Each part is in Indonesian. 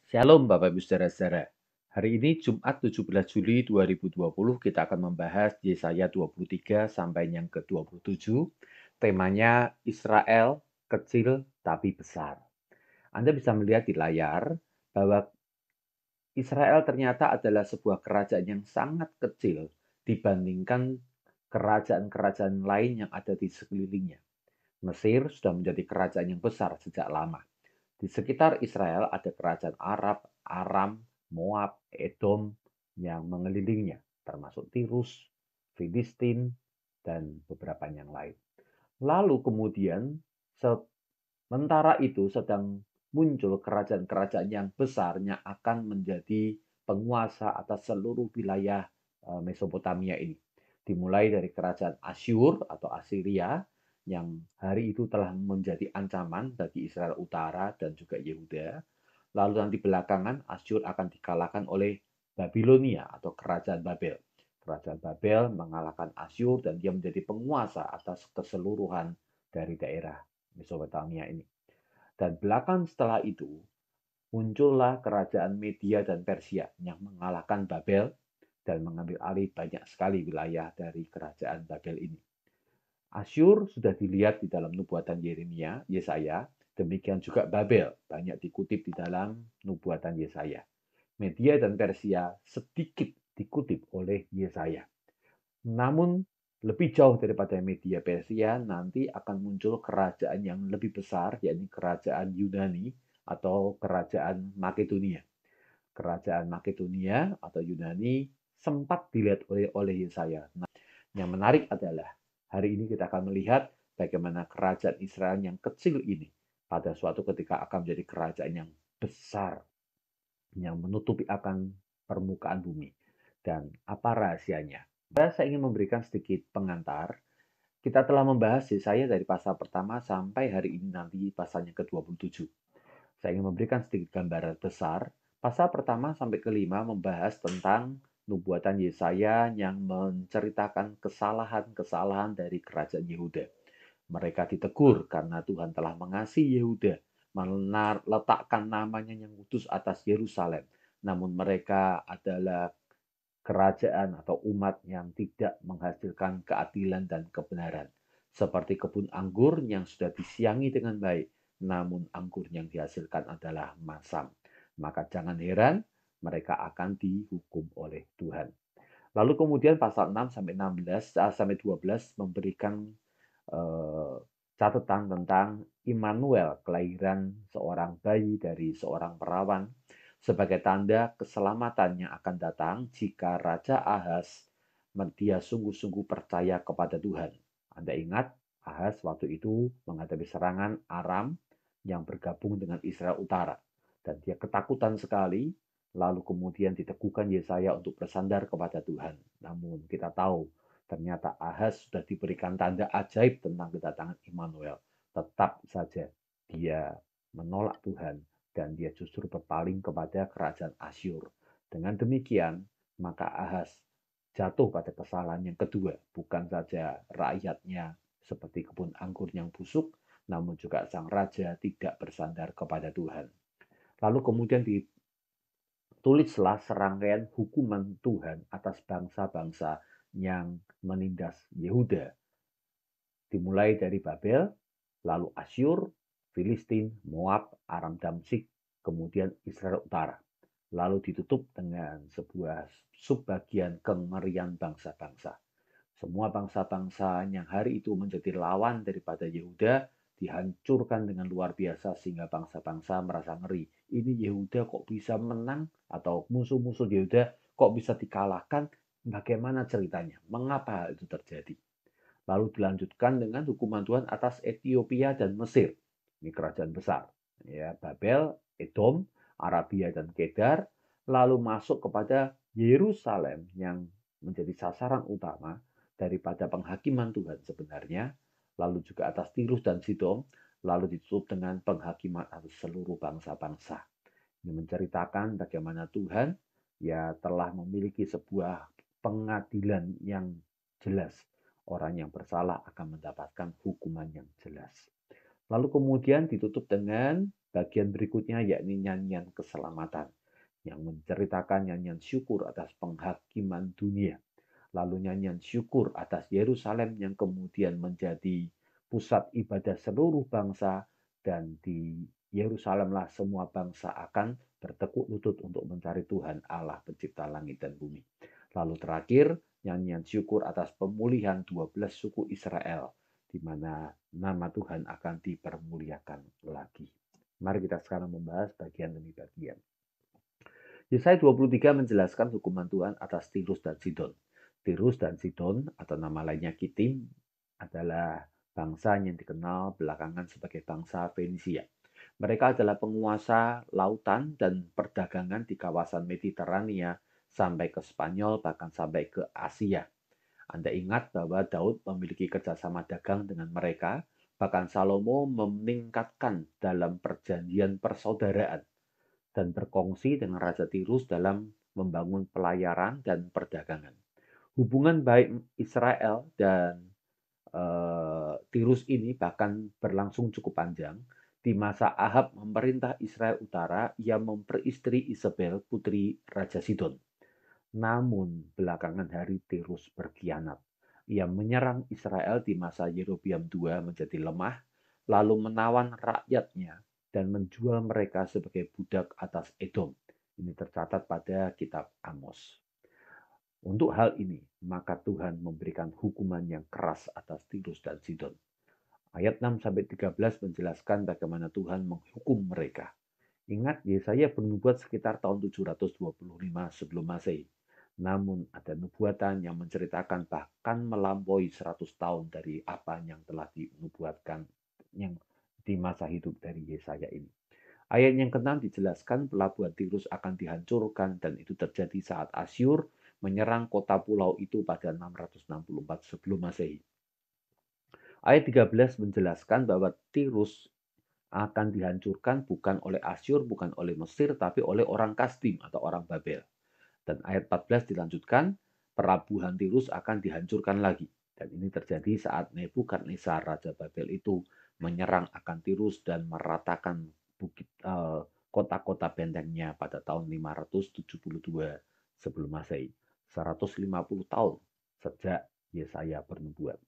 Shalom Bapak Ibu Saudara-saudara. Hari ini Jumat 17 Juli 2020 kita akan membahas Yesaya 23 sampai yang ke-27. Temanya Israel kecil tapi besar. Anda bisa melihat di layar bahwa Israel ternyata adalah sebuah kerajaan yang sangat kecil dibandingkan kerajaan-kerajaan lain yang ada di sekelilingnya. Mesir sudah menjadi kerajaan yang besar sejak lama. Di sekitar Israel ada kerajaan Arab, Aram, Moab, Edom yang mengelilinginya, termasuk Tirus, Filistin, dan beberapa yang lain. Lalu kemudian, sementara itu sedang muncul kerajaan-kerajaan yang besar yang akan menjadi penguasa atas seluruh wilayah Mesopotamia ini. Dimulai dari kerajaan Asyur atau Assyria yang hari itu telah menjadi ancaman bagi Israel Utara dan juga Yehuda. Lalu nanti belakangan Asyur akan dikalahkan oleh Babilonia atau kerajaan Babel. Kerajaan Babel mengalahkan Asyur dan dia menjadi penguasa atas keseluruhan dari daerah Mesopotamia ini. Dan belakang setelah itu muncullah kerajaan Media dan Persia yang mengalahkan Babel dan mengambil alih banyak sekali wilayah dari kerajaan Babel ini. Asyur sudah dilihat di dalam nubuatan Yeremia, Yesaya, demikian juga Babel banyak dikutip di dalam nubuatan Yesaya. Media dan Persia sedikit dikutip oleh Yesaya. Namun lebih jauh daripada Media Persia nanti akan muncul kerajaan yang lebih besar, yakni kerajaan Yunani atau kerajaan Makedonia. Kerajaan Makedonia atau Yunani sempat dilihat oleh Yesaya. Nah, yang menarik adalah hari ini kita akan melihat bagaimana kerajaan Israel yang kecil ini pada suatu ketika akan menjadi kerajaan yang besar yang menutupi akan permukaan bumi. Dan apa rahasianya? Saya ingin memberikan sedikit pengantar. Kita telah membahas Yesaya dari pasal pertama sampai hari ini nanti pasalnya ke-27. Saya ingin memberikan sedikit gambaran besar. Pasal pertama sampai kelima membahas tentang nubuatan Yesaya yang menceritakan kesalahan-kesalahan dari kerajaan Yehuda. Mereka ditegur karena Tuhan telah mengasihi Yehuda, meletakkan namanya yang kudus atas Yerusalem. Namun mereka adalah kerajaan atau umat yang tidak menghasilkan keadilan dan kebenaran. Seperti kebun anggur yang sudah disiangi dengan baik, namun anggur yang dihasilkan adalah masam. Maka jangan heran mereka akan dihukum oleh Tuhan. Lalu kemudian pasal 6 sampai 16 sampai 12 memberikan catatan tentang Immanuel, kelahiran seorang bayi dari seorang perawan sebagai tanda keselamatan yang akan datang jika Raja Ahaz dia sungguh-sungguh percaya kepada Tuhan. Anda ingat Ahaz waktu itu menghadapi serangan Aram yang bergabung dengan Israel Utara dan dia ketakutan sekali. Lalu kemudian diteguhkan Yesaya untuk bersandar kepada Tuhan. Namun kita tahu ternyata Ahaz sudah diberikan tanda ajaib tentang kedatangan Immanuel. Tetap saja dia menolak Tuhan dan dia justru berpaling kepada kerajaan Asyur. Dengan demikian, maka Ahaz jatuh pada kesalahan yang kedua. Bukan saja rakyatnya seperti kebun anggur yang busuk, namun juga sang raja tidak bersandar kepada Tuhan. Lalu kemudian ditulislah serangkaian hukuman Tuhan atas bangsa-bangsa yang menindas Yehuda. Dimulai dari Babel, lalu Asyur, Filistin, Moab, Aram Damsik, kemudian Israel Utara. Lalu ditutup dengan sebuah subbagian kengerian bangsa-bangsa. Semua bangsa-bangsa yang hari itu menjadi lawan daripada Yehuda dihancurkan dengan luar biasa sehingga bangsa-bangsa merasa ngeri. Ini Yehuda kok bisa menang atau musuh-musuh Yehuda kok bisa dikalahkan? Bagaimana ceritanya? Mengapa hal itu terjadi? Lalu dilanjutkan dengan hukuman Tuhan atas Ethiopia dan Mesir. Ini kerajaan besar. Ya, Babel, Edom, Arabia dan Kedar. Lalu masuk kepada Yerusalem yang menjadi sasaran utama daripada penghakiman Tuhan sebenarnya. Lalu juga atas Tirus dan Sidon. Lalu ditutup dengan penghakiman atas seluruh bangsa-bangsa. Ini menceritakan bagaimana Tuhan ya telah memiliki sebuah pengadilan yang jelas. Orang yang bersalah akan mendapatkan hukuman yang jelas. Lalu kemudian ditutup dengan Bagian berikutnya yakni nyanyian keselamatan yang menceritakan nyanyian syukur atas penghakiman dunia. Lalu nyanyian syukur atas Yerusalem yang kemudian menjadi pusat ibadah seluruh bangsa, dan di Yerusalemlah semua bangsa akan bertekuk lutut untuk mencari Tuhan Allah pencipta langit dan bumi. Lalu terakhir, nyanyian syukur atas pemulihan 12 suku Israel, di mana nama Tuhan akan dipermuliakan lagi. Mari kita sekarang membahas bagian demi bagian. Yesaya 23 menjelaskan hukuman Tuhan atas Tirus dan Sidon. Tirus dan Sidon, atau nama lainnya Kitim, adalah bangsa yang dikenal belakangan sebagai bangsa Fenisia. Mereka adalah penguasa lautan dan perdagangan di kawasan Mediterania sampai ke Spanyol, bahkan sampai ke Asia. Anda ingat bahwa Daud memiliki kerjasama dagang dengan mereka, bahkan Salomo meningkatkan dalam perjanjian persaudaraan dan berkongsi dengan Raja Tirus dalam membangun pelayaran dan perdagangan. Hubungan baik Israel dan Tirus ini bahkan berlangsung cukup panjang. Di masa Ahab memerintah Israel Utara, ia memperistri Isabel, putri Raja Sidon. Namun belakangan hari Tirus berkhianat. Ia menyerang Israel di masa Yerobeam II menjadi lemah, lalu menawan rakyatnya dan menjual mereka sebagai budak atas Edom. Ini tercatat pada kitab Amos. Untuk hal ini, maka Tuhan memberikan hukuman yang keras atas Tirus dan Sidon. Ayat 6-13 menjelaskan bagaimana Tuhan menghukum mereka. Ingat, Yesaya bernubuat sekitar tahun 725 sebelum Masehi. Namun ada nubuatan yang menceritakan bahkan melampaui 100 tahun dari apa yang telah dinubuatkan yang di masa hidup dari Yesaya ini. Ayat yang ke-6 dijelaskan pelabuhan Tirus akan dihancurkan, dan itu terjadi saat Asyur menyerang kota pulau itu pada 664 sebelum Masehi. Ayat 13 menjelaskan bahwa Tirus akan dihancurkan bukan oleh Asyur, bukan oleh Mesir, tapi oleh orang Kasdim atau orang Babel. Dan ayat 14 dilanjutkan, pelabuhan Tirus akan dihancurkan lagi. Dan ini terjadi saat Nebukadnezar Raja Babel itu menyerang akan Tirus dan meratakan kota-kota bentengnya pada tahun 572 sebelum Masehi. 150 tahun sejak Yesaya bernubuat.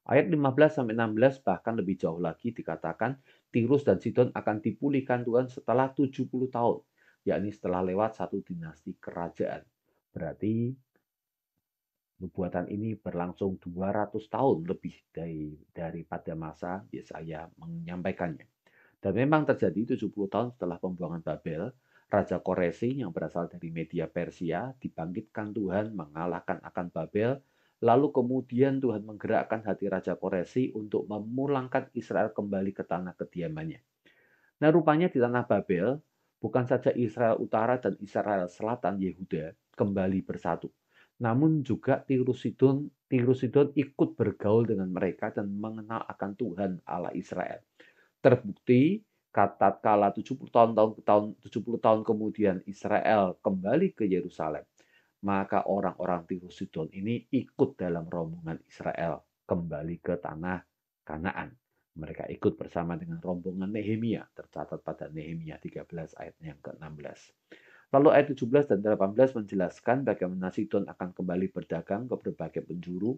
Ayat 15-16 bahkan lebih jauh lagi dikatakan Tirus dan Sidon akan dipulihkan Tuhan setelah 70 tahun, yakni setelah lewat satu dinasti kerajaan. Berarti nubuatan ini berlangsung 200 tahun lebih daripada masa Yesaya menyampaikannya. Dan memang terjadi 70 tahun setelah pembuangan Babel, Raja Koresi yang berasal dari Media Persia dibangkitkan Tuhan mengalahkan akan Babel. Lalu kemudian Tuhan menggerakkan hati Raja Koresi untuk memulangkan Israel kembali ke tanah kediamannya. Nah, rupanya di tanah Babel, bukan saja Israel Utara dan Israel Selatan Yehuda kembali bersatu, namun juga Tirus Sidon ikut bergaul dengan mereka dan mengenal akan Tuhan Allah Israel. Terbukti kala 70 tahun kemudian Israel kembali ke Yerusalem, maka orang-orang Tirus Sidon ini ikut dalam rombongan Israel kembali ke tanah Kanaan. Mereka ikut bersama dengan rombongan Nehemia, tercatat pada Nehemia 13 ayat yang ke-16. Lalu ayat 17 dan 18 menjelaskan bagaimana Sidon akan kembali berdagang ke berbagai penjuru,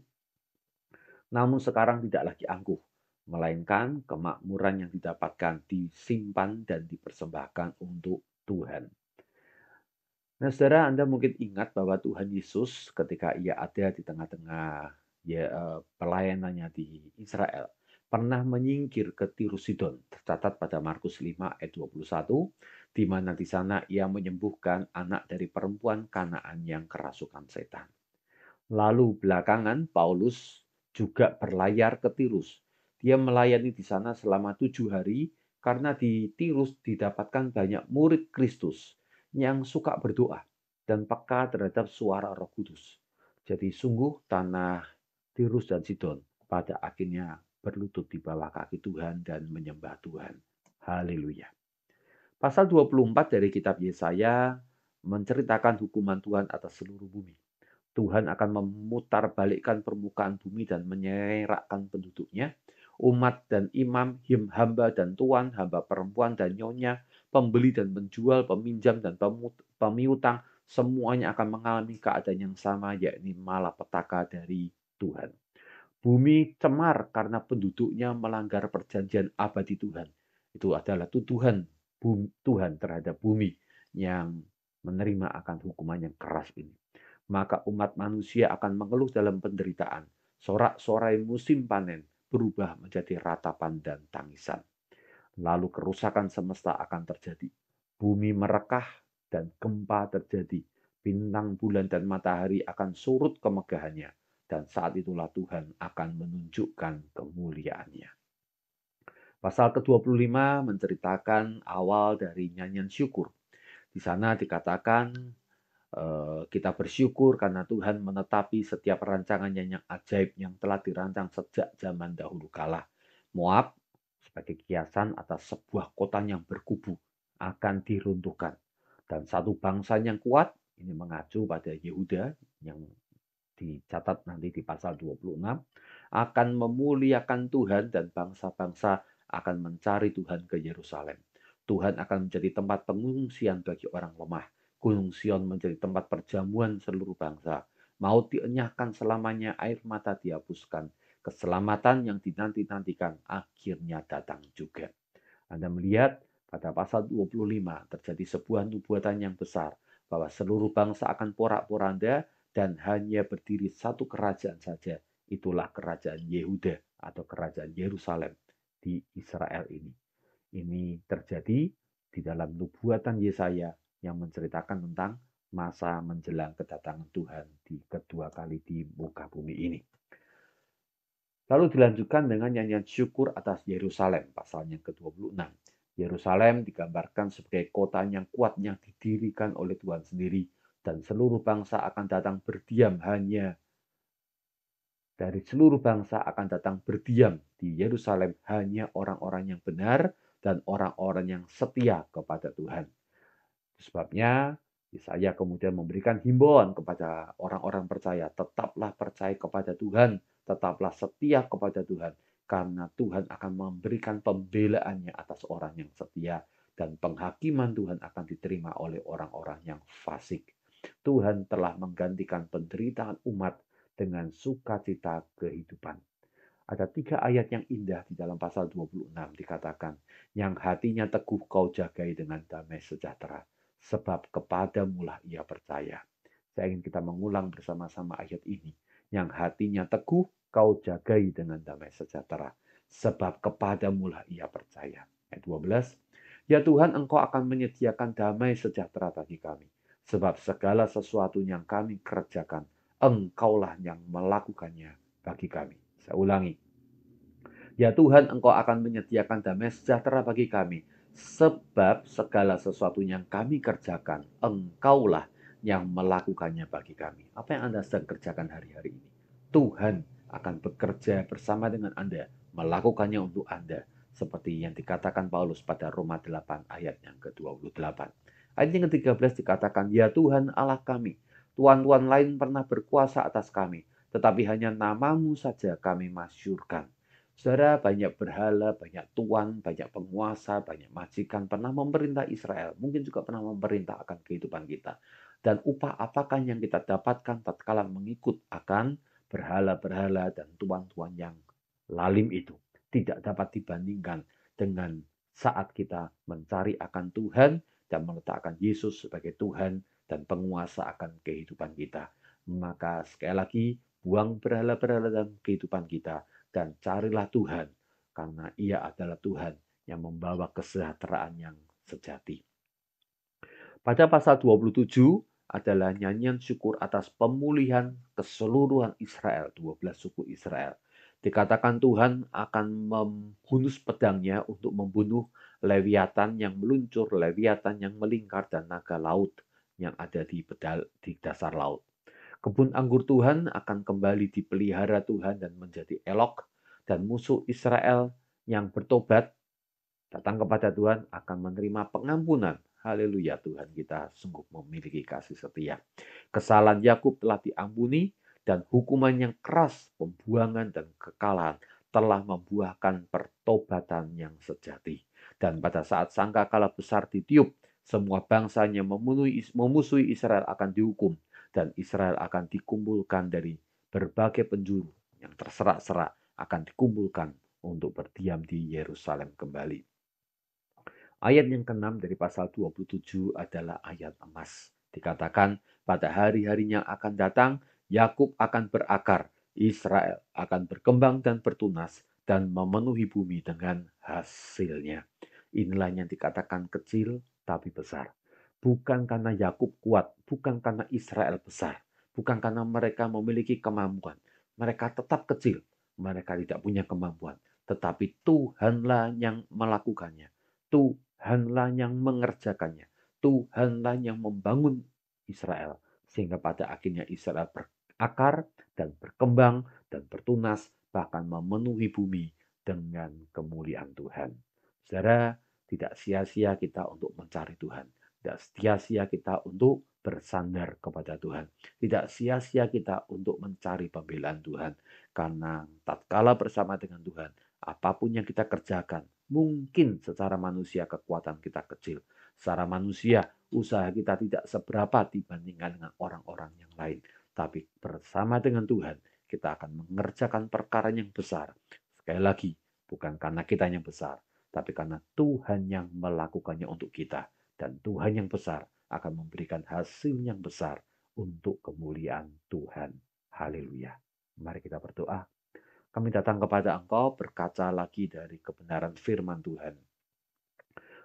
namun sekarang tidak lagi angkuh, melainkan kemakmuran yang didapatkan disimpan dan dipersembahkan untuk Tuhan. Nah, saudara, Anda mungkin ingat bahwa Tuhan Yesus ketika ia ada di tengah-tengah pelayanannya di Israel, pernah menyingkir ke Tirus Sidon, tercatat pada Markus 5 ayat 21, di mana di sana ia menyembuhkan anak dari perempuan Kanaan yang kerasukan setan. Lalu belakangan Paulus juga berlayar ke Tirus. Dia melayani di sana selama 7 hari karena di Tirus didapatkan banyak murid Kristus yang suka berdoa dan peka terhadap suara Roh Kudus. Jadi sungguh tanah Tirus dan Sidon pada akhirnya berlutut di bawah kaki Tuhan dan menyembah Tuhan. Haleluya. Pasal 24 dari kitab Yesaya menceritakan hukuman Tuhan atas seluruh bumi. Tuhan akan memutarbalikkan permukaan bumi dan menyerakkan penduduknya umat dan imam, hamba dan tuan, hamba perempuan dan nyonya, pembeli dan penjual, peminjam dan pemiutang, semuanya akan mengalami keadaan yang sama, yakni malapetaka dari Tuhan. Bumi cemar karena penduduknya melanggar perjanjian abadi Tuhan. Itu adalah tuduhan Tuhan terhadap bumi yang menerima akan hukuman yang keras ini. Maka umat manusia akan mengeluh dalam penderitaan. Sorak-sorai musim panen berubah menjadi ratapan dan tangisan. Lalu kerusakan semesta akan terjadi. Bumi merekah dan gempa terjadi. Bintang, bulan, dan matahari akan surut kemegahannya. Dan saat itulah Tuhan akan menunjukkan kemuliaannya. Pasal ke-25 menceritakan awal dari nyanyian syukur. Di sana dikatakan kita bersyukur karena Tuhan menetapi setiap rancangannya yang ajaib yang telah dirancang sejak zaman dahulu kala. Moab sebagai kiasan atas sebuah kota yang berkubu akan diruntuhkan. Dan satu bangsa yang kuat, ini mengacu pada Yehuda yang dicatat nanti di pasal 26, akan memuliakan Tuhan dan bangsa-bangsa akan mencari Tuhan ke Yerusalem. Tuhan akan menjadi tempat pengungsian bagi orang lemah. Gunung Sion menjadi tempat perjamuan seluruh bangsa. Maut dienyahkan selamanya, air mata dihapuskan. Keselamatan yang dinanti-nantikan akhirnya datang juga. Anda melihat pada pasal 25 terjadi sebuah nubuatan yang besar bahwa seluruh bangsa akan porak-poranda dan hanya berdiri satu kerajaan saja. Itulah kerajaan Yehuda atau kerajaan Yerusalem di Israel ini. Ini terjadi di dalam nubuatan Yesaya yang menceritakan tentang masa menjelang kedatangan Tuhan di kedua kali di muka bumi ini. Lalu dilanjutkan dengan nyanyian syukur atas Yerusalem, pasalnya ke-26. Yerusalem digambarkan sebagai kota yang kuat yang didirikan oleh Tuhan sendiri, dan seluruh bangsa akan datang berdiam dari seluruh bangsa akan datang berdiam di Yerusalem hanya orang-orang yang benar dan orang-orang yang setia kepada Tuhan. Sebabnya Yesaya kemudian memberikan himbauan kepada orang-orang percaya, tetaplah percaya kepada Tuhan, tetaplah setia kepada Tuhan, karena Tuhan akan memberikan pembelaannya atas orang yang setia, dan penghakiman Tuhan akan diterima oleh orang-orang yang fasik. Tuhan telah menggantikan penderitaan umat dengan sukacita kehidupan. Ada 3 ayat yang indah di dalam pasal 26 dikatakan, yang hatinya teguh kau jagai dengan damai sejahtera, sebab kepadamulah ia percaya. Saya ingin kita mengulang bersama-sama ayat ini. Yang hatinya teguh kau jagai dengan damai sejahtera, sebab kepadamulah ia percaya. Ayat 12, ya Tuhan engkau akan menyediakan damai sejahtera bagi kami, sebab segala sesuatu yang kami kerjakan, engkaulah yang melakukannya bagi kami. Saya ulangi. Ya Tuhan, engkau akan menyediakan damai sejahtera bagi kami, sebab segala sesuatu yang kami kerjakan, engkaulah yang melakukannya bagi kami. Apa yang Anda sedang kerjakan hari-hari ini? Tuhan akan bekerja bersama dengan Anda, melakukannya untuk Anda. Seperti yang dikatakan Paulus pada Roma 8 ayat yang ke-28. Ayat yang ke-13 dikatakan, ya Tuhan Allah kami, tuan-tuan lain pernah berkuasa atas kami, tetapi hanya namamu saja kami masyurkan. Saudara, banyak berhala, banyak tuan, banyak penguasa, banyak majikan pernah memerintah Israel. Mungkin juga pernah memerintah akan kehidupan kita. Dan upah apakah yang kita dapatkan tatkala mengikut akan berhala-berhala dan tuan-tuan yang lalim itu. Tidak dapat dibandingkan dengan saat kita mencari akan Tuhan dan meletakkan Yesus sebagai Tuhan dan penguasa akan kehidupan kita. Maka sekali lagi, buang berhala-berhala dalam kehidupan kita dan carilah Tuhan, karena ia adalah Tuhan yang membawa kesejahteraan yang sejati. Pada pasal 27 adalah nyanyian syukur atas pemulihan keseluruhan Israel, 12 suku Israel. Dikatakan Tuhan akan menghunus pedangnya untuk membunuh Leviatan yang meluncur, Leviatan yang melingkar, dan naga laut yang ada di dasar laut. Kebun anggur Tuhan akan kembali dipelihara Tuhan dan menjadi elok, dan musuh Israel yang bertobat datang kepada Tuhan akan menerima pengampunan. Haleluya, Tuhan kita sungguh memiliki kasih setia. Kesalahan Yakub telah diampuni dan hukuman yang keras, pembuangan dan kekalahan telah membuahkan pertobatan yang sejati. Dan pada saat sangkakala besar ditiup, semua bangsanya memusuhi Israel akan dihukum, dan Israel akan dikumpulkan dari berbagai penjuru yang terserak-serak akan dikumpulkan untuk berdiam di Yerusalem kembali. Ayat yang ke-6 dari pasal 27 adalah ayat emas. Dikatakan, pada hari-harinya akan datang, Yakub akan berakar, Israel akan berkembang dan bertunas, dan memenuhi bumi dengan hasilnya. Inilah yang dikatakan kecil tapi besar. Bukan karena Yakub kuat, bukan karena Israel besar, bukan karena mereka memiliki kemampuan. Mereka tetap kecil, mereka tidak punya kemampuan. Tetapi Tuhanlah yang melakukannya. Tuhanlah yang mengerjakannya. Tuhanlah yang membangun Israel. Sehingga pada akhirnya Israel berakar dan berkembang dan bertunas, bahkan memenuhi bumi dengan kemuliaan Tuhan. Saudara, tidak sia-sia kita untuk mencari Tuhan. Tidak sia-sia kita untuk bersandar kepada Tuhan. Tidak sia-sia kita untuk mencari pembelaan Tuhan. Karena tatkala bersama dengan Tuhan, apapun yang kita kerjakan, mungkin secara manusia kekuatan kita kecil. Secara manusia usaha kita tidak seberapa dibandingkan dengan orang-orang yang lain. Tapi bersama dengan Tuhan, kita akan mengerjakan perkara yang besar. Sekali lagi, bukan karena kita yang besar, tapi karena Tuhan yang melakukannya untuk kita. Dan Tuhan yang besar akan memberikan hasil yang besar untuk kemuliaan Tuhan. Haleluya. Mari kita berdoa. Kami datang kepada Engkau berkaca lagi dari kebenaran firman Tuhan.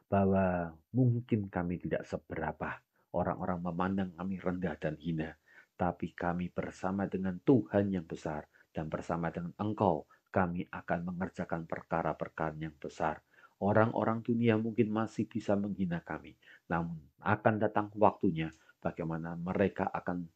Bahwa mungkin kami tidak seberapa. Orang-orang memandang kami rendah dan hina. Tapi kami bersama dengan Tuhan yang besar. Dan bersama dengan Engkau, kami akan mengerjakan perkara-perkara yang besar. Orang-orang dunia mungkin masih bisa menghina kami. Namun akan datang waktunya bagaimana mereka akan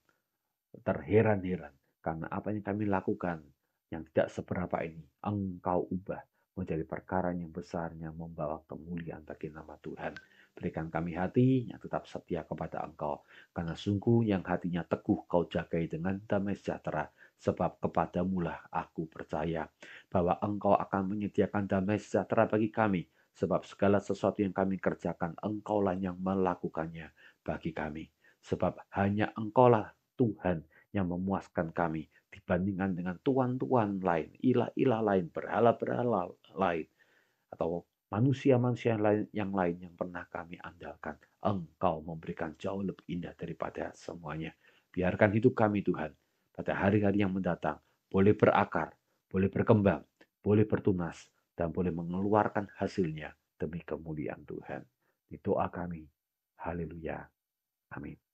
terheran-heran karena apa yang kami lakukan yang tidak seberapa ini, Engkau ubah menjadi perkara yang besar yang membawa kemuliaan bagi nama Tuhan. Berikan kami hati yang tetap setia kepada Engkau, karena sungguh yang hatinya teguh Kau jagai dengan damai sejahtera, sebab kepadamulah aku percaya bahwa Engkau akan menyediakan damai sejahtera bagi kami, sebab segala sesuatu yang kami kerjakan, Engkaulah yang melakukannya bagi kami. Sebab hanya Engkaulah Tuhan yang memuaskan kami dibandingkan dengan tuan-tuan lain, ilah-ilah lain, berhala-berhala lain, atau manusia-manusia yang lain yang pernah kami andalkan. Engkau memberikan jauh lebih indah daripada semuanya. Biarkan hidup kami Tuhan pada hari-hari yang mendatang boleh berakar, boleh berkembang, boleh bertunas, dan boleh mengeluarkan hasilnya demi kemuliaan Tuhan. Di doa kami. Haleluya. Amin.